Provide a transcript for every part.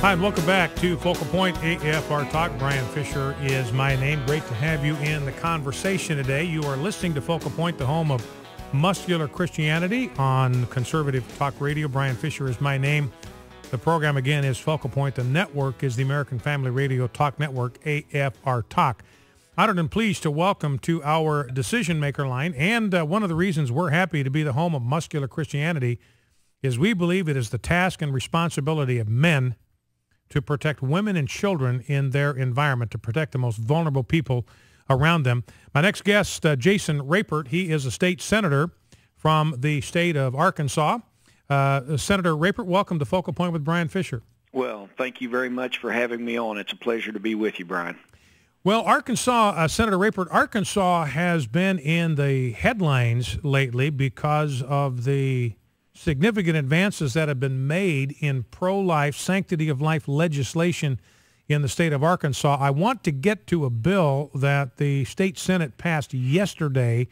Hi, and welcome back to Focal Point AFR Talk. Brian Fisher is my name. Great to have you in the conversation today. You are listening to Focal Point, the home of muscular Christianity on conservative talk radio. Brian Fisher is my name. The program, again, is Focal Point. The network is the American Family Radio Talk Network, AFR Talk. Honored and pleased to welcome to our decision maker line, and one of the reasons we're happy to be the home of muscular Christianity is we believe it is the task and responsibility of men to protect women and children in their environment, to protect the most vulnerable people around them. My next guest, Jason Rapert, he is a state senator from the state of Arkansas. Senator Rapert, welcome to Focal Point with Brian Fisher. Well, thank you very much for having me on. It's a pleasure to be with you, Brian. Well, Arkansas, Senator Rapert, Arkansas has been in the headlines lately because of the significant advances that have been made in pro-life, sanctity of life legislation in the state of Arkansas. I want to get to a bill that the state Senate passed yesterday,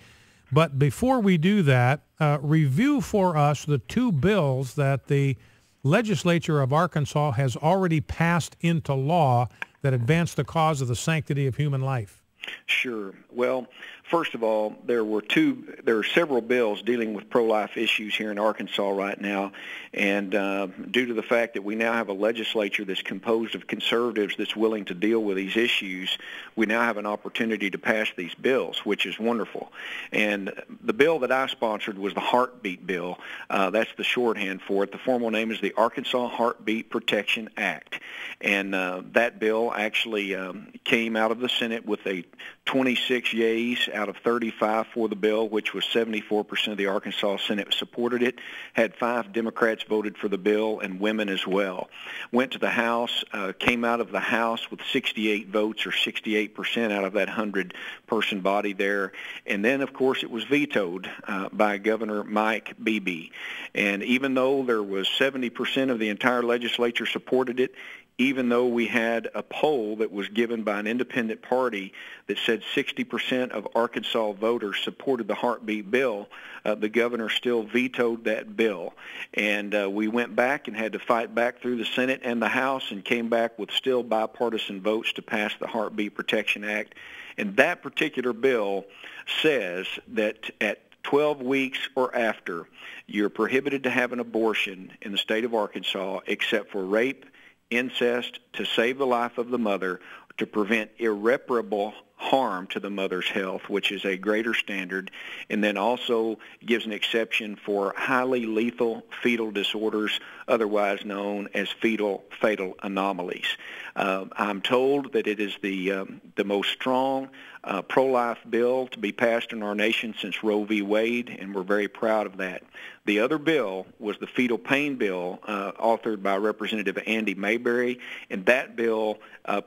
but before we do that, review for us the two bills that the legislature of Arkansas has already passed into law that advance the cause of the sanctity of human life. Sure. Well, first of all, there are several bills dealing with pro-life issues here in Arkansas right now, and due to the fact that we now have a legislature that's composed of conservatives that's willing to deal with these issues, we now have an opportunity to pass these bills, which is wonderful. And the bill that I sponsored was the Heartbeat Bill. That's the shorthand for it. The formal name is the Arkansas Heartbeat Protection Act. And that bill actually came out of the Senate with a 26 yeas out of 35 for the bill, which was 74% of the Arkansas Senate supported it. Had 5 Democrats voted for the bill and women as well. Went to the House, came out of the House with 68 votes, or 68% out of that 100-person body there. And then, of course, it was vetoed by Governor Mike Beebe. And even though there was 70% of the entire legislature supported it, even though we had a poll that was given by an independent party that said 60% of Arkansas voters supported the Heartbeat Bill, the governor still vetoed that bill. And we went back and had to fight back through the Senate and the House and came back with still bipartisan votes to pass the Heartbeat Protection Act. And that particular bill says that at 12 weeks or after, you're prohibited to have an abortion in the state of Arkansas except for rape, incest, to save the life of the mother, to prevent irreparable harm to the mother's health, which is a greater standard, and then also gives an exception for highly lethal fetal disorders, otherwise known as fatal anomalies. I'm told that it is the most strong pro-life bill to be passed in our nation since Roe v. Wade, and we're very proud of that. The other bill was the fetal pain bill, authored by Representative Andy Mayberry, and that bill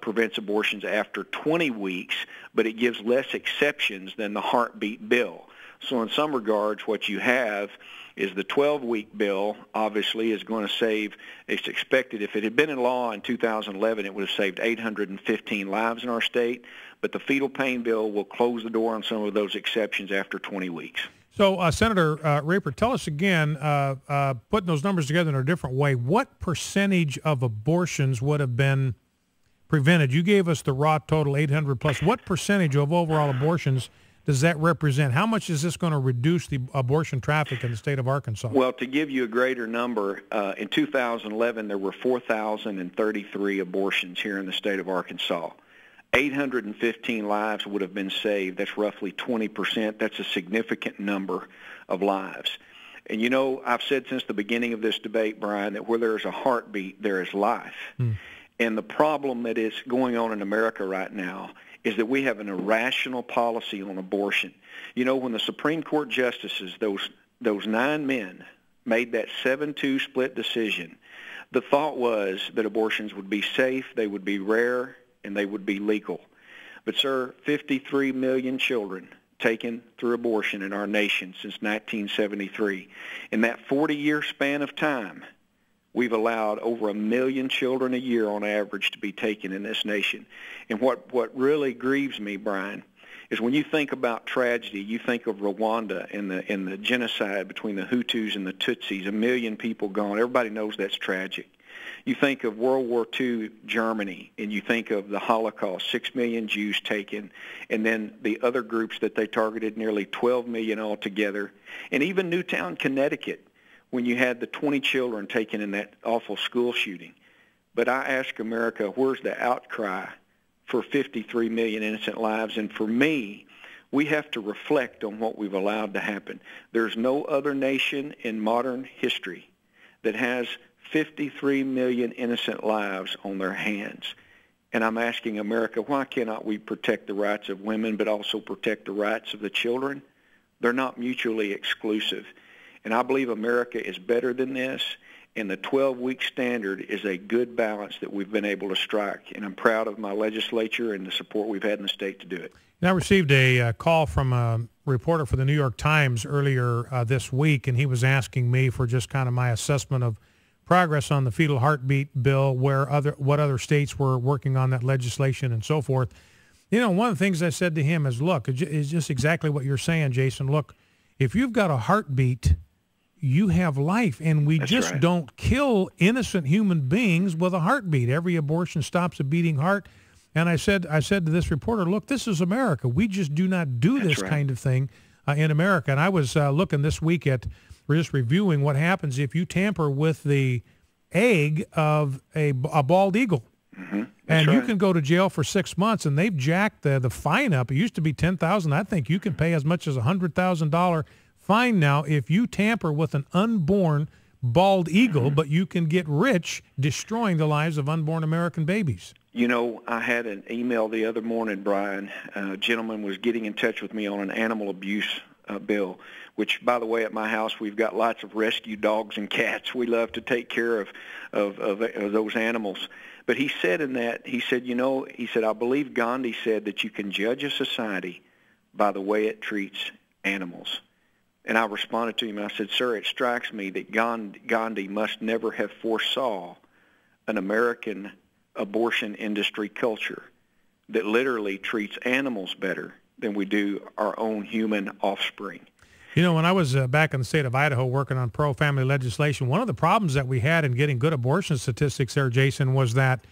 prevents abortions after 20 weeks, but it gives less exceptions than the Heartbeat bill. So in some regards, what you have is the 12-week bill, obviously, is going to save, it's expected, if it had been in law in 2011, it would have saved 815 lives in our state, but the fetal pain bill will close the door on some of those exceptions after 20 weeks. So, Senator Rapert, tell us again, putting those numbers together in a different way, what percentage of abortions would have been prevented? You gave us the raw total, 800 plus. What percentage of overall abortions does that represent? How much is this going to reduce the abortion traffic in the state of Arkansas? Well, to give you a greater number, in 2011 there were 4,033 abortions here in the state of Arkansas. 815 lives would have been saved. That's roughly 20%. That's a significant number of lives. And you know, I've said since the beginning of this debate, Brian, that where there is a heartbeat, there is life. And the problem that is going on in America right now is that we have an irrational policy on abortion. You know, when the Supreme Court justices, those 9 men, made that 7-2 split decision, the thought was that abortions would be safe, they would be rare, and they would be legal. But, sir, 53 million children taken through abortion in our nation since 1973. In that 40-year span of time, we've allowed over 1 million children a year on average to be taken in this nation. And what really grieves me, Brian, is when you think about tragedy, you think of Rwanda and the genocide between the Hutus and the Tutsis, 1 million people gone. Everybody knows that's tragic. You think of World War II Germany, and you think of the Holocaust, 6 million Jews taken, and then the other groups that they targeted, nearly 12 million altogether, and even Newtown, Connecticut, when you had the 20 children taken in that awful school shooting. But I ask America, where's the outcry for 53 million innocent lives? And for me, we have to reflect on what we've allowed to happen. There's no other nation in modern history that has 53 million innocent lives on their hands. And I'm asking America, why cannot we protect the rights of women but also protect the rights of the children? They're not mutually exclusive. And I believe America is better than this, and the 12-week standard is a good balance that we've been able to strike. And I'm proud of my legislature and the support we've had in the state to do it. I received a call from a reporter for the New York Times earlier this week, and he was asking me for just kind of my assessment of progress on the fetal heartbeat bill, what other states were working on that legislation and so forth. You know, one of the things I said to him is, look, it's just exactly what you're saying, Jason. Look, if you've got a heartbeat, you have life, and we just don't kill innocent human beings with a heartbeat. Every abortion stops a beating heart. And I said to this reporter, look, this is America. We just do not do this kind of thing in America. And I was looking this week we're just reviewing what happens if you tamper with the egg of a bald eagle. Mm-hmm. And you can go to jail for 6 months, and they've jacked the fine up. It used to be $10,000. I think you can pay as much as $100,000 fine now if you tamper with an unborn bald eagle, but you can get rich destroying the lives of unborn American babies. You know, I had an email the other morning, Brian. A gentleman was getting in touch with me on an animal abuse bill, which, by the way, at my house we've got lots of rescue dogs and cats. We love to take care of those animals. But he said I believe Gandhi said that you can judge a society by the way it treats animals. And I responded to him, and I said, sir, it strikes me that Gandhi must never have foresaw an American abortion industry culture that literally treats animals better than we do our own human offspring. You know, when I was back in the state of Idaho working on pro-family legislation, one of the problems that we had in getting good abortion statistics there, Jason, was that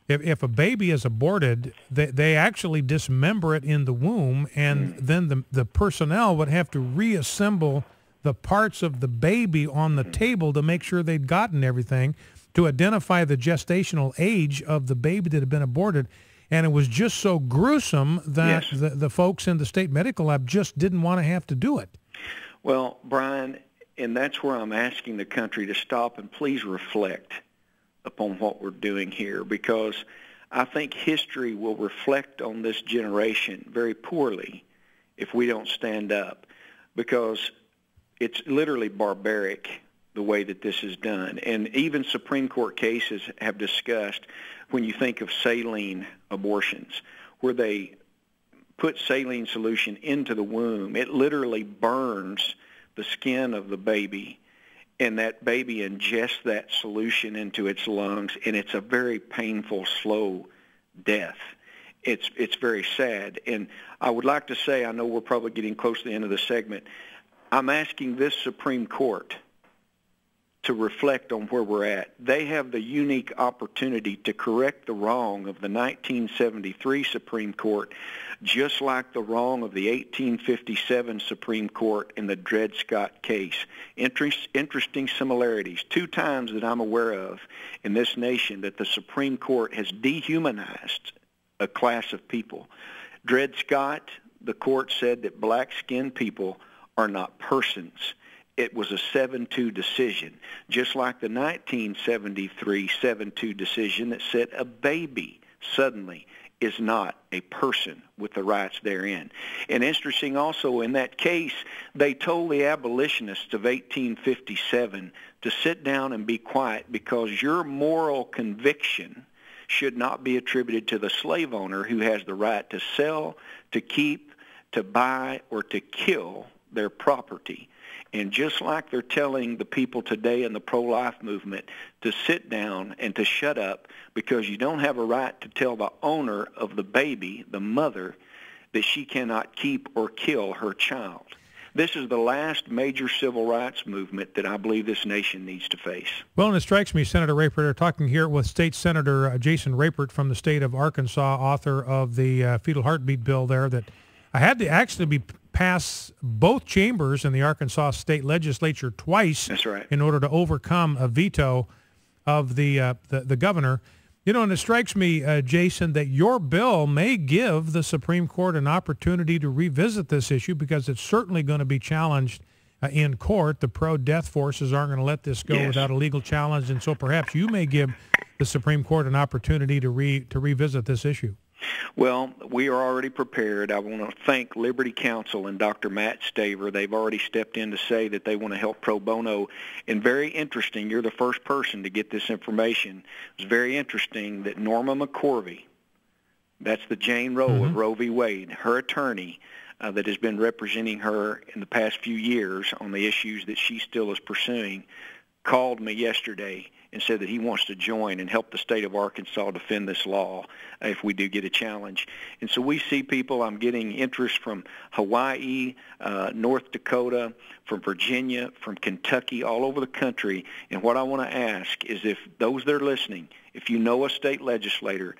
if a baby is aborted, they actually dismember it in the womb, and then the personnel would have to reassemble the parts of the baby on the table to make sure they'd gotten everything, to identify the gestational age of the baby that had been aborted. And it was just so gruesome that the folks in the state medical lab just didn't want to have to do it. Well, Brian, and that's where I'm asking the country to stop and please reflect upon what we're doing here, because I think history will reflect on this generation very poorly if we don't stand up, because it's literally barbaric the way that this is done. And even Supreme Court cases have discussed, when you think of saline abortions, where they put saline solution into the womb, it literally burns the skin of the baby, and that baby ingests that solution into its lungs, and it's a very painful, slow death. It's very sad. And I would like to say, I know we're probably getting close to the end of the segment, I'm asking this Supreme Court to reflect on where we're at. They have the unique opportunity to correct the wrong of the 1973 Supreme Court, just like the wrong of the 1857 Supreme Court in the Dred Scott case. Interesting similarities. 2 times that I'm aware of in this nation that the Supreme Court has dehumanized a class of people. Dred Scott, the court said that black-skinned people are not persons. It was a 7-2 decision, just like the 1973 7-2 decision that said a baby suddenly is not a person with the rights therein. And interesting also, in that case, they told the abolitionists of 1857 to sit down and be quiet, because your moral conviction should not be attributed to the slave owner who has the right to sell, to keep, to buy, or to kill their property. And just like they're telling the people today in the pro-life movement to sit down and to shut up, because you don't have a right to tell the owner of the baby, the mother, that she cannot keep or kill her child. This is the last major civil rights movement that I believe this nation needs to face. Well, and it strikes me, Senator Rapert, talking here with State Senator Jason Rapert from the state of Arkansas, author of the fetal heartbeat bill there, that I had to actually pass both chambers in the Arkansas state legislature twice. That's right. In order to overcome a veto of the governor. You know, and it strikes me, Jason, that your bill may give the Supreme Court an opportunity to revisit this issue because it's certainly going to be challenged in court. The pro-death forces aren't going to let this go without a legal challenge, and so perhaps you may give the Supreme Court an opportunity to revisit this issue. Well, we are already prepared. I want to thank Liberty Counsel and Dr. Matt Staver. They've already stepped in to say that they want to help pro bono. And very interesting, you're the first person to get this information. It's very interesting that Norma McCorvey, that's the Jane Roe of Roe v. Wade, her attorney that has been representing her in the past few years on the issues that she still is pursuing, called me yesterday and said that he wants to join and help the state of Arkansas defend this law if we do get a challenge. And so we see people, I'm getting interest from Hawaii, North Dakota, from Virginia, from Kentucky, all over the country. And what I want to ask is if those that are listening, if you know a state legislator,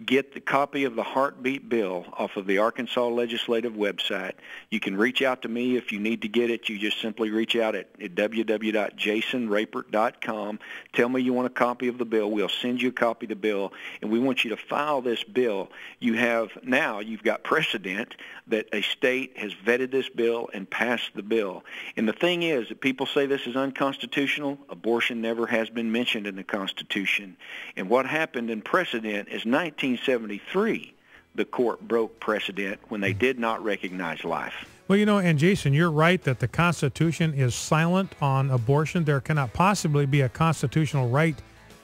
get the copy of the heartbeat bill off of the Arkansas Legislative website. You can reach out to me if you need to get it. You just simply reach out at www.jasonrapert.com. Tell me you want a copy of the bill. We'll send you a copy of the bill, and we want you to file this bill. You've got precedent that a state has vetted this bill and passed the bill. And the thing is that people say this is unconstitutional. Abortion never has been mentioned in the Constitution. And what happened in precedent is 1973, the court broke precedent when they did not recognize life. Well, you know, and Jason, you're right that the Constitution is silent on abortion. There cannot possibly be a constitutional right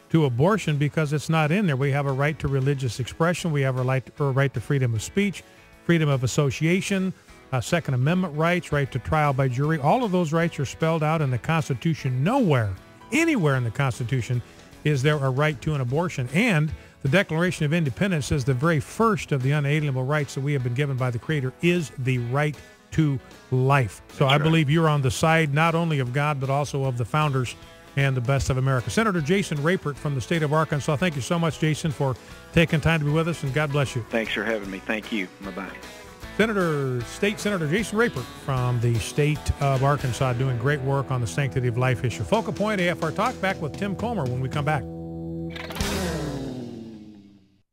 to abortion because it's not in there. We have a right to religious expression. We have a right to freedom of speech, freedom of association, Second Amendment rights, right to trial by jury. All of those rights are spelled out in the Constitution. Nowhere, anywhere in the Constitution is there a right to an abortion. And the Declaration of Independence says the very first of the unalienable rights that we have been given by the Creator is the right to life. So I believe you're on the side not only of God, but also of the founders and the best of America. Senator Jason Rapert from the state of Arkansas. Thank you so much, Jason, for taking time to be with us, and God bless you. Thanks for having me. Thank you. Bye-bye. State Senator Jason Rapert from the state of Arkansas doing great work on the sanctity of life issue. Focal Point AFR Talk, back with Tim Comer when we come back.